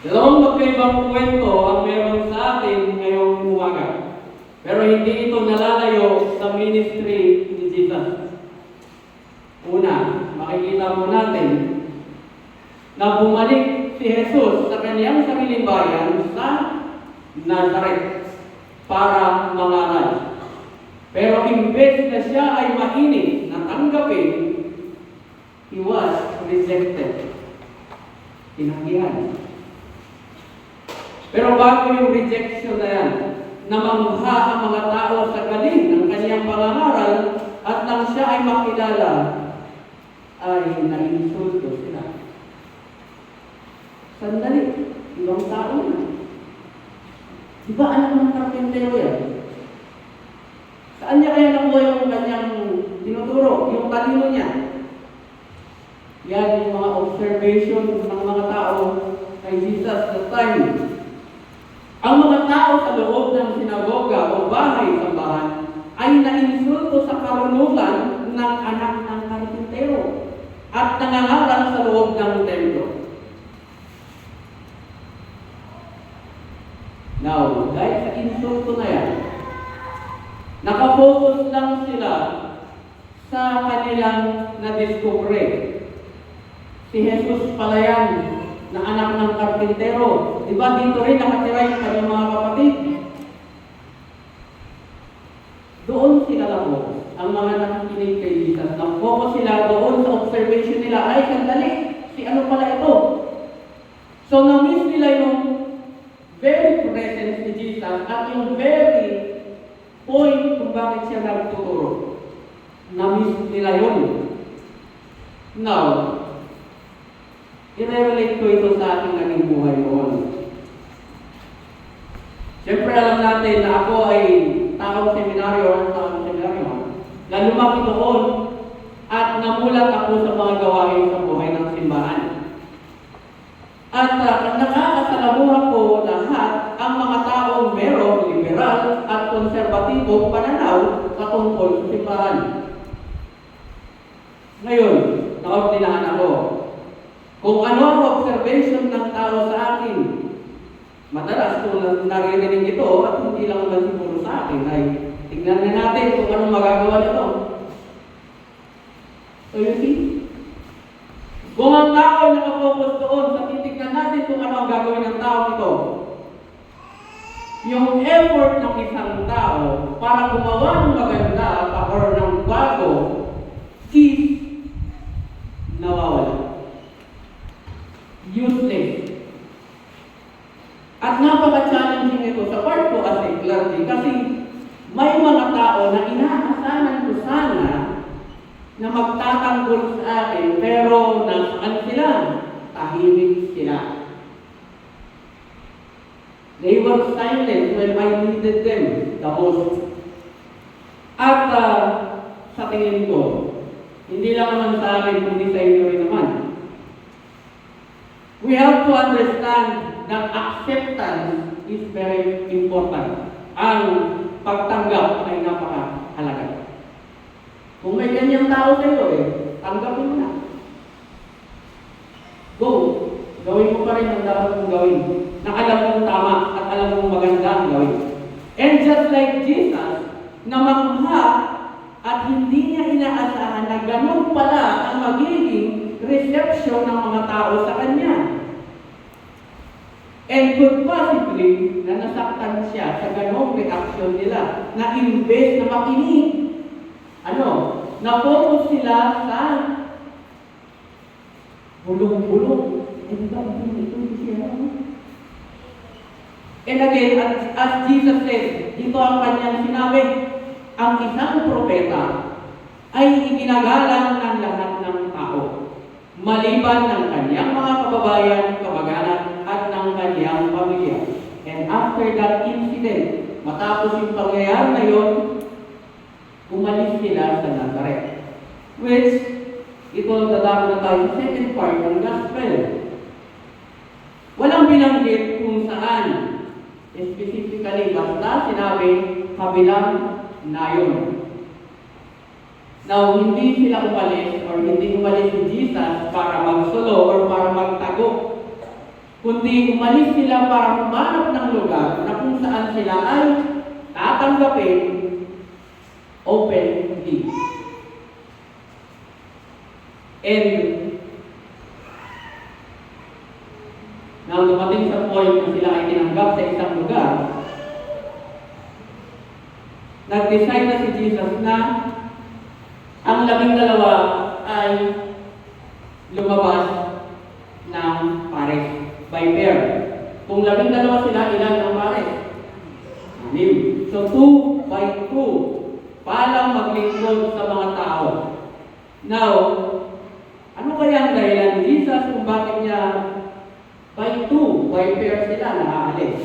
Dalawang magkaibang kwento ang meron sa atin ngayong umaga. Pero hindi ito nalalayo sa ministry ni Jesus. Una, makikita po natin na bumalik si Jesus sa kanyang sariling bayan sa Nazaret para mangaral. Pero imbes na siya ay mainit na tanggapin, he was rejected. Tinanggihan. Pero bago yung rejection na yan, namangha ang mga tao sa galing ng kanyang pangangaral at nang siya ay makilala, ay na-insulto sila. Sandali, ibang tao na. Di ba alam ng karpentero yan? Saan niya kaya nakuha yung kanyang tinuturo, yung talino niya? Yan yung mga observation ng mga tao kay Jesus that time. Ang mga tao sa loob ng sinagoga o bahay-sambahan ay nainsulto sa karunungan ng anak ng karpintero at nangangaral sa loob ng templo. Now, dahil sa insulto na yan, nakafocus lang sila sa kanilang na-discover. Si Jesus pala yan, na anak ng karpintero. Diba dito rin nakatira yung kanyang mga kapatid? Doon sila lang ang mga nakikinig kay Jesus. Nag-focus sila doon sa observation nila. Ay, sandali, si ano pala ito? So, na-miss nila yung very presence ni Jesus at yung very point kung bakit siya nagtuturo. Na-miss nila yun. Now, i-relate ko ito sa ating naging buhay noon. Siyempre alam natin na ako ay taong seminaryo na lumaki doon at namulat ako sa mga gawain sa buhay ng simbahan. At nakakasalamuhan ko lahat ang mga taong merong liberal at konserbatibong pananaw sa tungkol sa simbahan. Ngayon, naordinahan ako. Kung ano ang observation ng tao sa akin, madalas kung naririnig ito at hindi lang naman siguro sa akin, ay tignan na natin kung anong magagawa nito. So you see? Kung ang tao ay nakafocus doon, sa titignan natin kung ano ang gagawin ng tao ito. Yung effort ng isang tao para gumawa ng maganda or ng bago is nawawala. Useless. At napaka-challenging ito sa part ko as a clergy kasi may mga tao na inaasahan ko sana na magtatanggol sa akin pero nasaan sila? Tahimik sila. They were silent when I needed them the most. At sa tingin ko, hindi lang naman sa akin, kundi sa inyo rin naman. We have to understand that acceptance is very important. Ang pagtanggap ay napakahalaga. Kung may ganyang tao sa iyo, tanggapin mo na. Go! Gawin mo pa rin ang dapat mong gawin. Na alam mong tama at alam mong maganda ang gawin. And just like Jesus, namangha at hindi niya inaasahan na ganun pala ang magiging reception ng mga tao sa kanya. And could possibly na nasaktan siya sa ganong reaction nila na imbes na makinig, na-focus sila sa bulong-bulong. And again, as Jesus said, dito ang kanyang sinabi, ang isang propeta ay iginagalang ng lahat ng tao, maliban ng kanyang mga kababayan, kamag-anak, at ng kanyang pamilya. And after that incident, matapos yung pangyayari na yun, umalis sila sa Nazaret. Which, ito dadako na tayo sa second part ng gospel. Walang binanggit kung saan, specifically, basta sinabi, kabilang na yun. Now, hindi sila umalis or hindi umalis si Jesus para magsulo or para magtago, kundi umalis sila para humanap ng lugar na kung saan sila ay tatanggapin openly. And nang dumating sa point na sila ay tinanggap sa isang lugar, nag-decide na si Jesus na ang 12 ay lumabas ng pares by pair. Kung 12 sila, ilan ang pares? 6. So 2 by 2. Palang maglingkod sa mga tao. Now, ano kaya ang dahilan ni Jesus kung bakit niya by 2, by pair sila naaalis?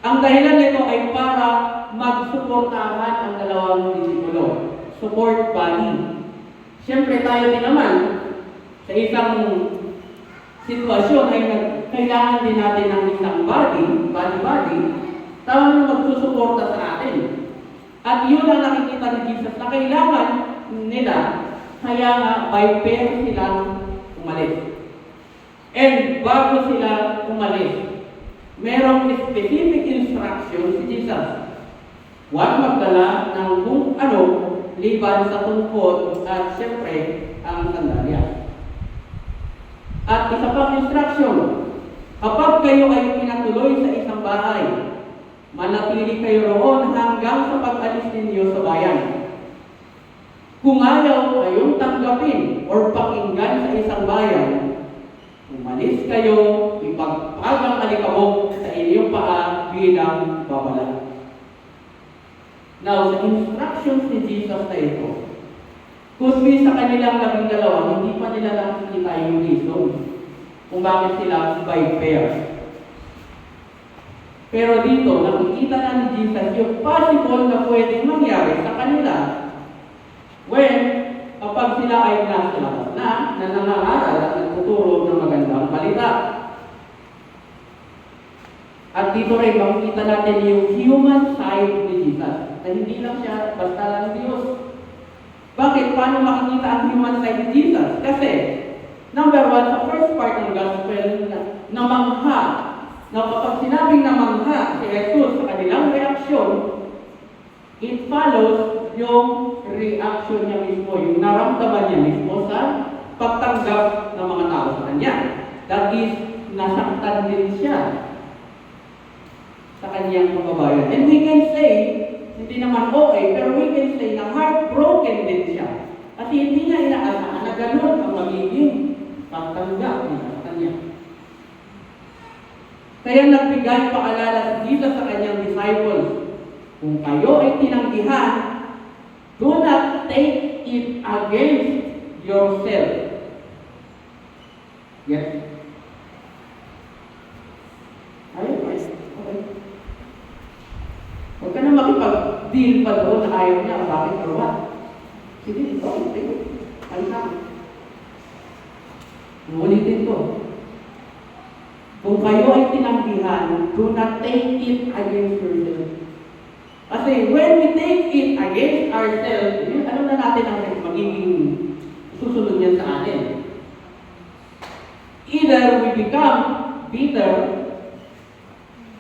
Ang dahilan nito ay para magsuportahan ang dalawang disipulo. Support body. Siyempre tayo din naman sa isang sitwasyon ay kailangan din natin ng isang body, tawag na magsusuporta sa atin. At yun ang nakikita ni Jesus na kailangan nila, kaya nga by pair silang umalis. And bago sila umalis, merong specific instruction si Jesus. Huwag magdala ng kung ano, liban sa tungkod at siyempre ang sandalya. At isa pang instruction, kapag kayo ay pinatuloy sa isang bahay, manatili kayo roon hanggang sa pag-alis ninyo sa bayan. Kung ayaw kayong tanggapin o pakinggan sa isang bayan, umalis kayo, ipagpagang alikabok sa inyong paa bilang babala. Now, sa instructions ni Jesus na ito, kundi sa kanilang 12, hindi pa nila nakikita yung reason kung bakit sila by pair. Pero dito, nakikita na ni Jesus yung possible na pwedeng mangyari sa kanila when kapag sila ay nasa labas na nangangaral at nagtuturo ng magandang balita. At dito rin, makikita natin yung human side ni Jesus. Na hindi lang siya basta lang Diyos. Bakit? Paano makikita ang human side ni Jesus? Kasi, number 1, sa first part ng gospel, namangha. Na kapag sinabing namangha si Jesus sa kanilang reaksyon, it follows yung reaction niya mismo, yung naramdaman niya mismo sa pagtanggap ng mga tao sa kanya. That is, nasaktan din siya sa kanyang kababayan. And we can say, hindi naman okay, pero we can say na heartbroken din siya. Kasi hindi niya inaasahan na gano'n ang magiging pagtanggap niya sa kanya. Kaya nagbigay paalala si Jesus sa kanyang disciples, kung kayo ay tinanggihan, do not take it against yourself. Yes? Ayun, okay. Huwag ka na makipag-deal pa doon na ayaw niya, bakit or what? Sige, okay. Ayun na. Ulitin ko. Kung kayo ay tinanggihan, do not take it against yourself. Kasi when we take it against ourselves, ano na natin ang magiging susunod niyan sa atin? Either we become bitter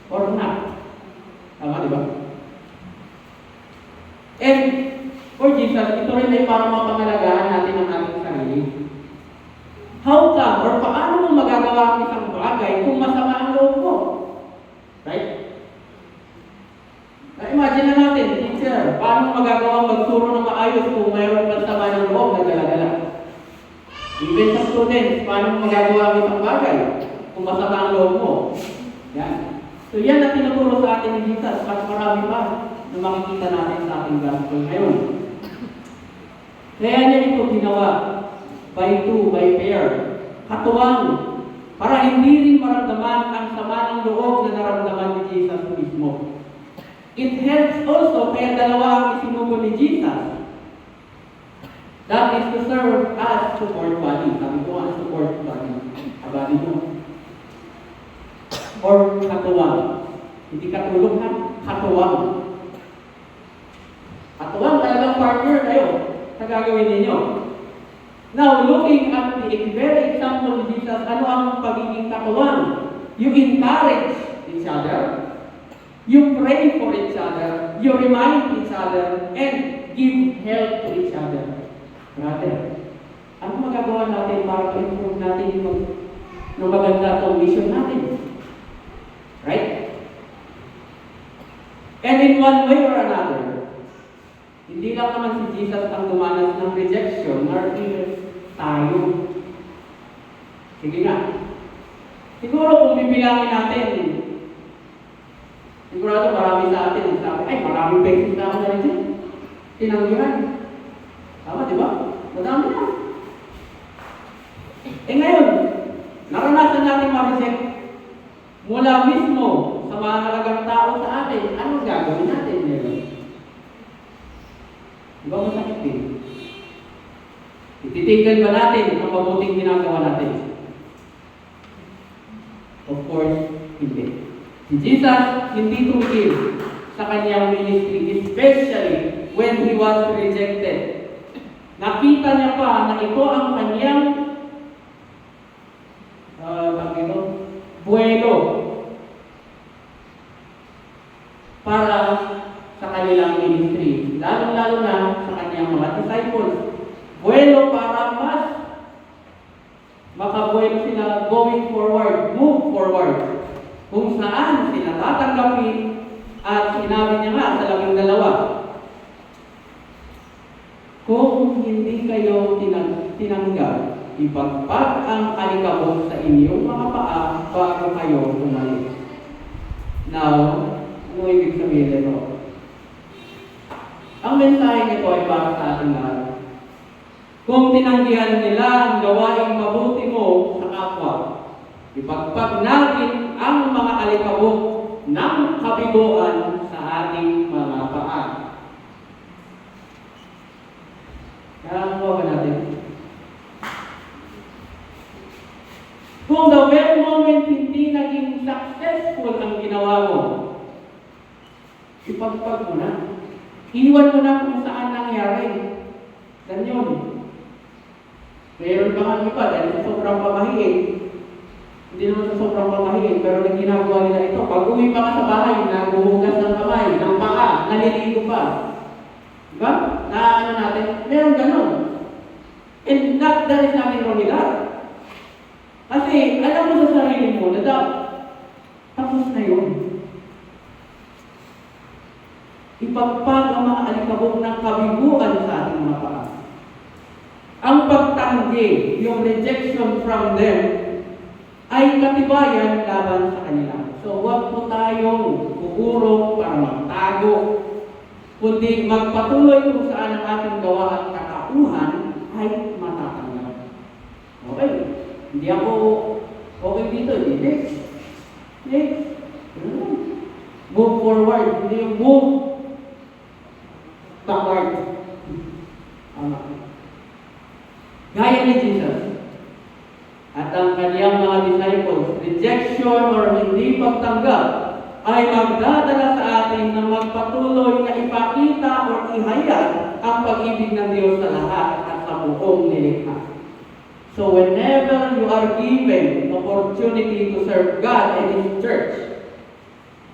or not. Tama, di ba? And for Jesus, ito rin ay para mapangalagaan natin ang ating sarili. How come, or paano mo magagawa ang isang bagay kung masama ang loob mo? Right? Imagine na natin, teacher, paano mo magagawa magturo ng maayos kung mayroon kang sama ng loob na dala-dala? Even sa students, paano mo magagawa ang isang bagay kung masama ang loob mo? Yan. So yan ang tinuturo sa atin ni Jesus, mas marami pa na makikita natin sa ating gospel ngayon. Kaya niya ito ginawa, by 2, by pair, katuwang, para hindi rin maramdaman ang sama ng loob na naramdaman ni Jesus mismo. It helps also, kaya dalawa ang isinugo ni Jesus. That is to serve as support body. Sabi ko ang support body. Abadi mo. Or katuwang. Hindi katulong ha, katuwang. Katuwang, talagang partner kayo. sa gagawin ninyo. Now, looking at the very example of Jesus, ano ang pagiging katuwang? You encourage each other, you pray for each other, you remind each other, and give help to each other. Brother, ano magagawa natin para pa-improve natin yung maganda itong mission natin? Right? And in one way or another, hindi lang naman si Jesus ang dumanas ng rejection, nor even tayo. Sige nga. Siguro kung bibilangin natin, sigurado marami sa atin, sabi, ay maraming beses na ako na rin dyan. Tinanggihan. Tama, di ba? Madami na. Ngayon, naranasan natin ma-reject mula mismo sa mga halagang tao sa atin, anong gagawin natin ngayon? Di ba masakit din? Ititigan ba natin ang mabuting ginagawa natin? Of course, hindi. Si Jesus hindi tumigil sa kanyang ministry, especially when he was rejected. Nakita niya pa na ito ang kanyang buwelo para sa kanilang ministry. Lalo-lalo na sa kanyang mga disciples. Buwelo para mas makabuwelo sila going forward, move forward. Kung saan sila tatanggapin at sinabi niya nga sa 12, kung hindi kayo tinanggap, ipagpag ang alikabok sa inyong mga paa bago kayo umalis. Now, ano ibig sabihin nito? Ang mensahe nito ay para sa ating lahat. Kung tinanggihan nila ang gawaing mabuti mo sa kapwa, ipagpag natin ang mga alikabok ng kabigoan sa ating mga paa. Nakakuha ba natin? Kung the very moment hindi naging successful ang ginawa mo, ipagpag mo na. Iwan mo na kung saan nangyari. Ganyan. Mayroon pa nga iba dahil sa sobrang pamahiin. Hindi naman sa sobrang pamahiin, pero nang ginagawa nila ito, pag uwi pa ka sa bahay, naguhugas ng kamay, ng paa, naliligo pa. Diba? Ano natin? Meron ganun. And that is nothing wrong with that. Kasi alam mo sa sarili mo na tapos na yun. Ipagpag ang mga alikabok ng kabiguan sa ating mga paa. Ang pagtanggi, yung rejection from them, ay katibayan laban sa kanila. So huwag po tayong kukurong para magtago, kundi magpatuloy kung saan ang ating gawa at katauhan ay matatanggap. Okay, hindi ako okay dito, next. Move forward, hindi yung move backward. Gaya ni Jesus at ang kanyang mga disciples, rejection or hindi pagtanggap ay magdadala sa atin na magpatuloy na ipakita o ihayag ang pag-ibig ng Diyos sa lahat at sa buong nilikha. So whenever you are given opportunity to serve God and His church,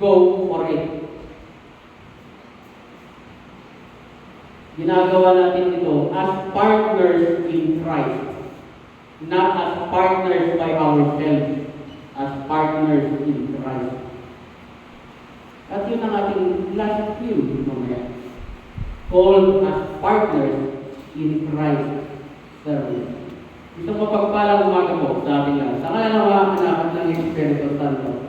go for it. Ginagawa natin ito as partners in Christ, not as partners by ourselves, as partners in Christ. At yun ang ating last film mamaya, called as partners in Christ service. Isang mapagpalang umaga po sa ating lahat. Sa ngalan ng mga anak at ng Espiritu Santo.